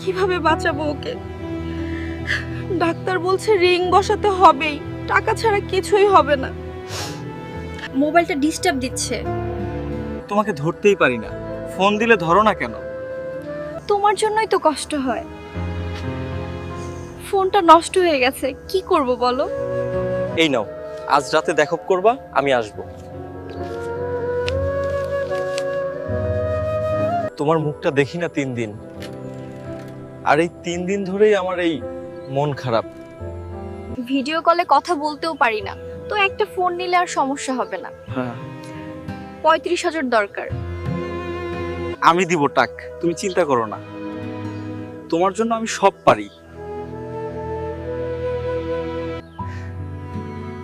কিভাবে বাঁচাবো ওকে? ডাক্তার বলছে রিং বসাতে হবেই, টাকা ছাড়া কিছুই হবে না। মোবাইলটা ডিস্টার্ব দিচ্ছে। তোমাকে ধরতেই পারি না, ফোন দিলে ধরো না কেন? তোমার জন্যই তো কষ্ট হয়। ফোনটা নষ্ট হয়ে গেছে, কি করব বলো? এই নাও, আজ রাতে দেখা করবা, আমি আসব। তোমার মুখটা দেখি না 3 দিন, আর এই 3 দিন ধরেই আমার এই মন খারাপ। ভিডিও কলে কথা বলতেও পারি না, তো একটা ফোন নিলে আর সমস্যা হবে না। হ্যাঁ, 35,000 দরকার। আমি দিব টাক, তুমি চিন্তা করো না, তোমার জন্য আমি সব পারি।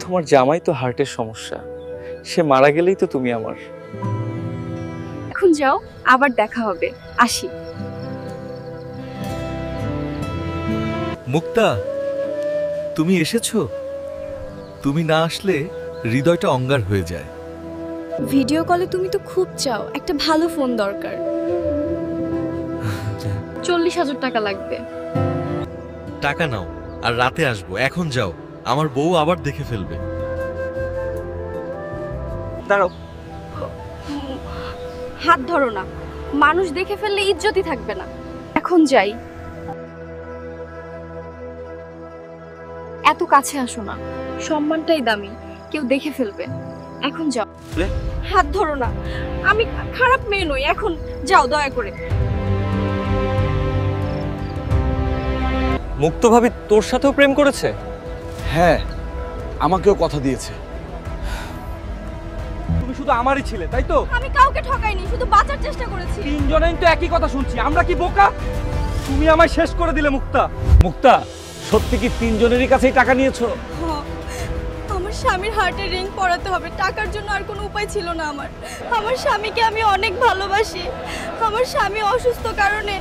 তোমার জামাই তো হার্টের সমস্যা, সে মারা গেলেই তো তুমি আমার। এখন যাও, আবার দেখা হবে, আসি। মুক্তা, তুমি এসেছো? তুমি না আসলে হৃদয়টা অঙ্গার হয়ে যায়। ভিডিও কলে তুমি তো খুব চাও, একটা ভালো ফোন দরকার। 40,000 টাকা লাগবে। টাকা নাও, আর রাতে আসবো। এখন যাও, আমার বউ আবার দেখে ফেলবে। দাঁড়াও, হাত ধরো না, মানুষ দেখে ফেললে ইজ্জতই থাকবে না। এখন যাই। এত কাছে আসো না, সম্মানটাই দামি, কেউ দেখে ফেলবে। এখন যাও। হাত ধরো না, আমি খারাপ মেয়ে নই, এখন যাও দয়া করে। মুক্ত ভাবি তোর সাথেও প্রেম করেছে? হ্যাঁ, আমাকেও কথা দিয়েছে। তুমি শুধু আমারই ছিলে, তাই তো? আমি কাউকে ঠকাইনি, শুধু বাঁচার চেষ্টা করেছি। তিনজনেই তো একই কথা শুনছি, আমরা কি বোকা? তুমি আমায় শেষ করে দিলে মুক্তা। মুক্তা, সত্যি কি তিনজনেরই কাছেই টাকা নিয়েছো? আমার স্বামীর হার্টের রিং পরাতে হবে, টাকার জন্য আর কোনো উপায় ছিল না আমার। আমার স্বামীকে আমি অনেক ভালোবাসি। আমার স্বামী অসুস্থ কারণে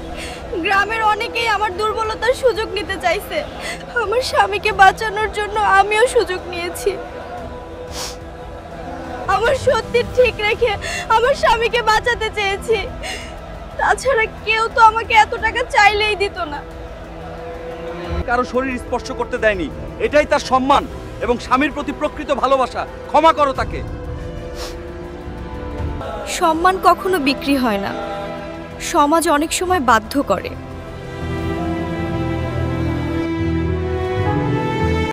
গ্রামের অনেকেই আমার দুর্বলতার সুযোগ নিতে চাইছে। আমার স্বামীকে বাঁচানোর জন্য আমিও সুযোগ নিয়েছি। আমার সত্যি ঠিক রেখে আমার স্বামীকে বাঁচাতে চেয়েছি। তাছাড়া কেউ তো আমাকে এত টাকা চাইলেই দিত না। কারো শরীর স্পর্শ করতে দেয়নি, এটাই তার সম্মান এবং স্বামীর প্রতি প্রকৃত ভালোবাসা। ক্ষমা করো তাকে। সম্মান কখনো বিক্রি হয় না, সমাজ অনেক সময় বাধ্য করে।